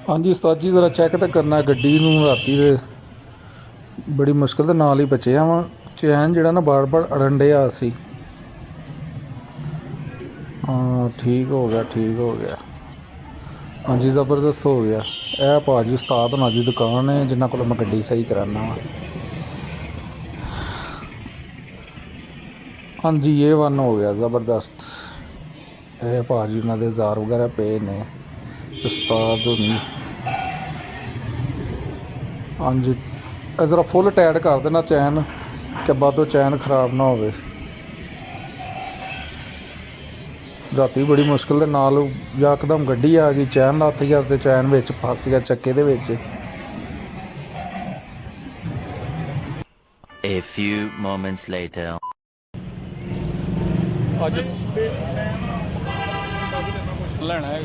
हाँ जी उस्ताद जी ज़रा चैक तो करना गड्डी नूं राती दे बड़ी मुश्किल दे नाल ही बचिया वा चैन जिहड़ा ना बार बार अड़न डिया सी। हाँ ठीक हो गया ठीक हो गया। हाँ जी ज़बरदस्त हो गया। यह भाजी उस्ताद होना दी दुकान है जिन्हों को मैं गड्डी सही कराना वा। हाँ जी ये वन हो गया ज़बरदस्त। यह भाजी उन्होंने जार वगैरह पे ने उस्ताद होनी। हाँ जी ज़रा फुल टाइट कर देना चैन कि बादों चैन खराब ना हो। राती बड़ी मुश्किल दे नाल यकदम गड्डी आ गई चैन लथ गया तो चैन विच फस गया चक्के दे विच। A few moments later. अज लेना है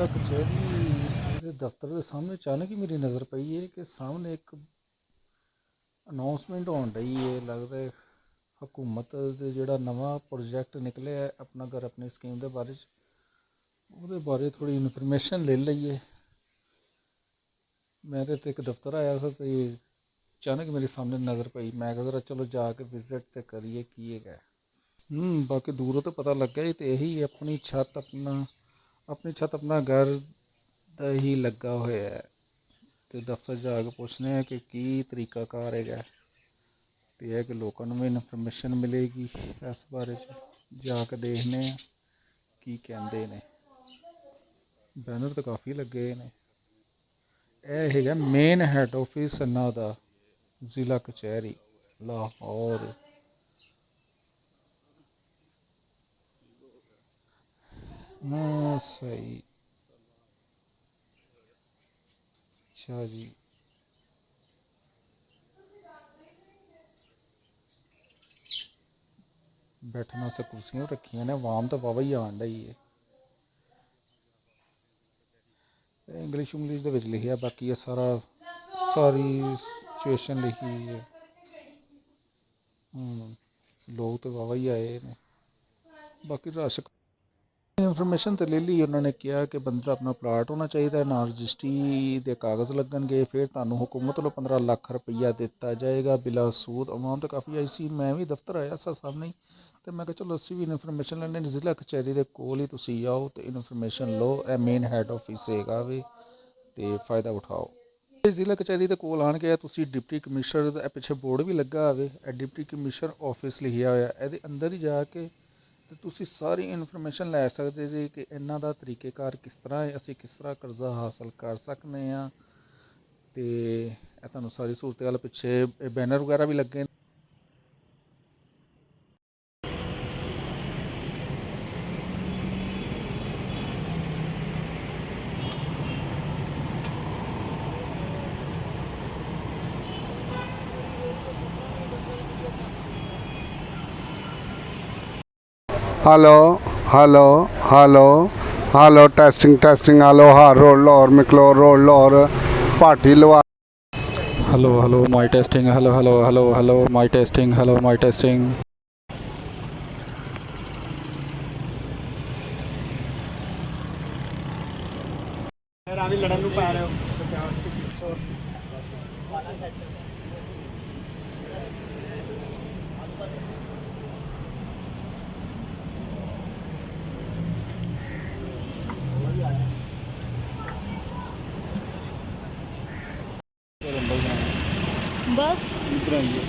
कचहरी दफ्तर के सामने अचानक ही मेरी नज़र पई है कि सामने एक अनाउंसमेंट होने रही है। लगता है हुकूमत दे जिहड़ा नवा प्रोजैक्ट निकले है अपना घर अपनी स्कीम के बारे ਉਹਦੇ बारे थोड़ी इन्फॉर्मेशन ले लईए। मैं तो एक दफ्तर आया था तो अचानक मेरे सामने नज़र पई। मैं कहा जरा चलो जाके विजिट तो करिए की है। बाकी दूरों तो पता लग गया तो यही अपनी छत अपना घर ਦਾ ही लगा होया है। तो दफ्तर जाके पूछने हैं कि की तरीकाकार है तो यह कि लोगों को भी इन्फॉर्मेशन मिलेगी इस बारे जाके देखने की कहते ने। बैनर तो काफ़ी लगे ने। यह है मेन हैड ऑफिस इन्हों का जिला कचहरी लाहौर। सही अच्छा जी। बैठने वास्ते कुर्सियां रखियां ने आवाम तो वाह ही आन रही है। इंग्लिश उंग्लिश लिखा बाकी ये सारी सिचुएशन लिखी है। लोग तो वाह ही आए ने। बाकी रश इन्फॉर्मेशन तो ले ली। उन्होंने कहा कि बंदा अपना प्लाट होना चाहिए ना रजिस्ट्री के कागज़ लगनगे फिर तुहानू हुकूमत वालों 15 लाख रुपया दिता जाएगा बिला सूद। अमाउंट तो काफ़ी आई सी। मैं भी दफ्तर आया सा सामने ही तो मैं चलो असी भी इन्फॉर्मेशन लैने। जिला कचहरी के कोल ही तुसी आओ तो इन्फॉर्मेशन लो। यह मेन हैड ऑफिस है वे तो फ़ायदा उठाओ। जिला कचहरी के कोल आन के तुसी डिप्टी कमिश्नर पिछे बोर्ड भी लगा हुआ डिप्टी कमिश्नर ऑफिस लिखा हुआ ये अंदर ही जाके तो तुसी सारी इन्फॉर्मेशन लै सकते जी कि इन्हों का तरीकेकार किस तरह है असी किस तरह कर्जा हासिल कर सकते हैं। तो तुहानू सारी सूरत गल पिछे बैनर वगैरह भी लगे। Hello hello hello hello testing testing hello hall road Lahore McLeod road Lahore Bhati लवा। Hello hello mic testing hello hello hello hello mic testing hello mic testing. बस इधर आइए।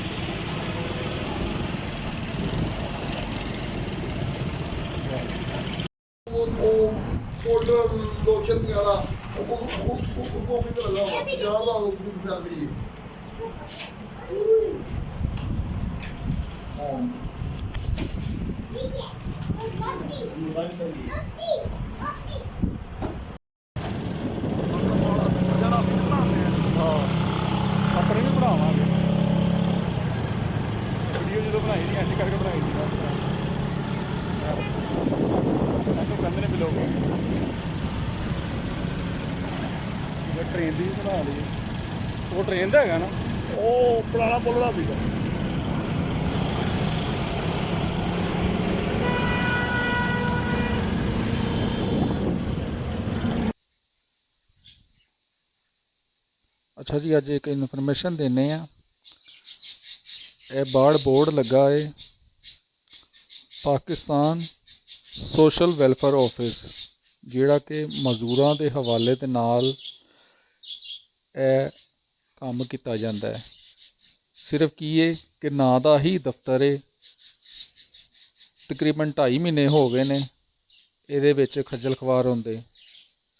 लोशन वगैरह उसको भी तो लगा हुआ ज़्यादा उसकी सर्दी अपने भी बनावांगे वीडियो जो बनाई नहीं ऐसे करके बनाई थी ऐसे कहते हैं लोग। ਟ੍ਰੇਨ ਦੀ ਬਣਾ ਲਈ ਉਹ ਟ੍ਰੇਨ ਦਾ ਹੈਗਾ ਨਾ ਉਹ ਪੁਰਾਣਾ ਪੁੱਲ ਦਾ ਸੀਗਾ। ਅੱਛਾ ਜੀ, ਅੱਜ ਇੱਕ ਇਨਫੋਰਮੇਸ਼ਨ ਦਿੰਦੇ ਆ। ਇਹ ਬਾੜ ਬੋਰਡ ਲੱਗਾ ਏ ਪਾਕਿਸਤਾਨ ਸੋਸ਼ਲ ਵੈਲਫੇਅਰ ਆਫਿਸ, ਜਿਹੜਾ ਕਿ ਮਜ਼ਦੂਰਾਂ ਦੇ ਹਵਾਲੇ ਦੇ ਨਾਲ ਇਹ ਕੰਮ ਕੀਤਾ ਜਾਂਦਾ ਹੈ। ਸਿਰਫ ਕੀ ਹੈ ਕਿ ਨਾਂ ਦਾ ਹੀ ਦਫ਼ਤਰ ਏ। ਤਕਰੀਬਨ 2.5 ਮਹੀਨੇ ਹੋ ਗਏ ਨੇ ਇਹਦੇ ਵਿੱਚ ਖੱਜਲ ਖਵਾਰ ਹੁੰਦੇ।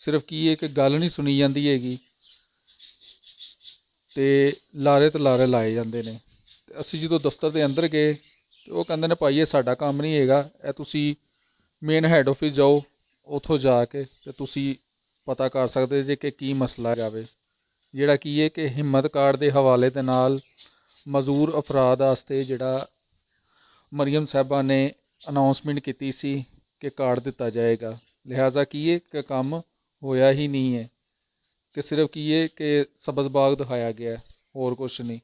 ਸਿਰਫ ਕੀ ਹੈ ਕਿ ਗੱਲ ਨਹੀਂ ਸੁਣੀ ਜਾਂਦੀ ਹੈਗੀ ਤੇ ਲਾਰੇ ਤੇ ਲਾਰੇ ਲਾਏ ਜਾਂਦੇ ਨੇ। ਤੇ ਅਸੀਂ ਜਦੋਂ ਦਫ਼ਤਰ ਦੇ ਅੰਦਰ ਗਏ ਤੇ ਉਹ ਕਹਿੰਦੇ ਨੇ ਭਾਈ ਇਹ ਸਾਡਾ ਕੰਮ ਨਹੀਂ ਹੈਗਾ, ਇਹ ਤੁਸੀਂ ਮੇਨ ਹੈੱਡ ਆਫਿਸ ਜਾਓ, ਉੱਥੋਂ ਜਾ ਕੇ ਤੇ ਤੁਸੀਂ ਪਤਾ ਕਰ ਸਕਦੇ ਜੇ ਕਿ ਕੀ ਮਸਲਾ ਜਾਵੇ। ਜਿਹੜਾ ਕੀ ਹੈ ਕਿ ਹਿੰਮਤ ਕਾਰਡ ਦੇ ਹਵਾਲੇ ਦੇ ਨਾਲ ਮਜ਼ਦੂਰ ਅਫਰਾਦ ਵਾਸਤੇ ਜਿਹੜਾ ਮਰੀਮ ਸਾਹਿਬਾ ਨੇ ਅਨਾਊਂਸਮੈਂਟ ਕੀਤੀ ਸੀ ਕਿ ਕਾਰਡ ਦਿੱਤਾ ਜਾਏਗਾ, ਲਿਹਾਜ਼ਾ ਕੀ ਹੈ ਕਿ ਕੰਮ ਹੋਇਆ ਹੀ ਨਹੀਂ ਹੈ, ਕਿ ਸਿਰਫ ਕੀ ਹੈ ਕਿ ਸਬਜ਼ ਬਾਗ ਦਿਖਾਇਆ ਗਿਆ, ਹੋਰ ਕੁਛ ਨਹੀਂ।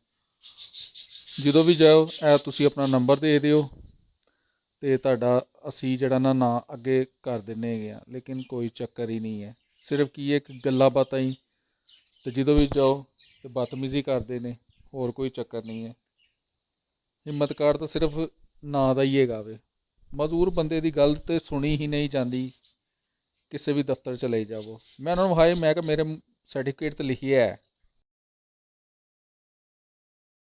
ਜਦੋਂ ਵੀ ਜਾਓ ਇਹ ਤੁਸੀਂ ਆਪਣਾ ਨੰਬਰ ਦੇ ਦਿਓ ਅਤੇ ਤੁਹਾਡਾ ਅਸੀਂ ਜਿਹੜਾ ਨਾ ਨਾਂ ਅੱਗੇ ਕਰ ਦਿੰਦੇ ਹੈਗੇ ਆ, ਲੇਕਿਨ ਕੋਈ ਚੱਕਰ ਹੀ ਨਹੀਂ ਹੈ। ਸਿਰਫ ਕੀ ਹੈ ਕਿ ਗੱਲਾਂ ਬਾਤਾਂ ਹੀ, ਅਤੇ ਜਦੋਂ ਵੀ ਜਾਓ ਤੇ ਬਦਤਮੀਜ਼ੀ ਕਰਦੇ ਨੇ, ਹੋਰ ਕੋਈ ਚੱਕਰ ਨਹੀਂ ਹੈ। ਹਿੰਮਤ ਕਾਰਡ ਤਾਂ ਸਿਰਫ ਨਾਂ ਦਾ ਹੀ ਹੈਗਾ ਵੇ। ਮਜ਼ਦੂਰ ਬੰਦੇ ਦੀ ਗੱਲ ਤਾਂ ਸੁਣੀ ਹੀ ਨਹੀਂ ਜਾਂਦੀ। ਕਿਸੇ ਵੀ ਦਫ਼ਤਰ ਚਲੇ ਜਾਵੋ, ਮੈਂ ਉਹਨਾਂ ਨੂੰ ਵਿਖਾਏ, ਮੈਂ ਕਿਹਾ ਮੇਰੇ ਸਰਟੀਫਿਕੇਟ 'ਤੇ ਲਿਖਿਆ ਹੈ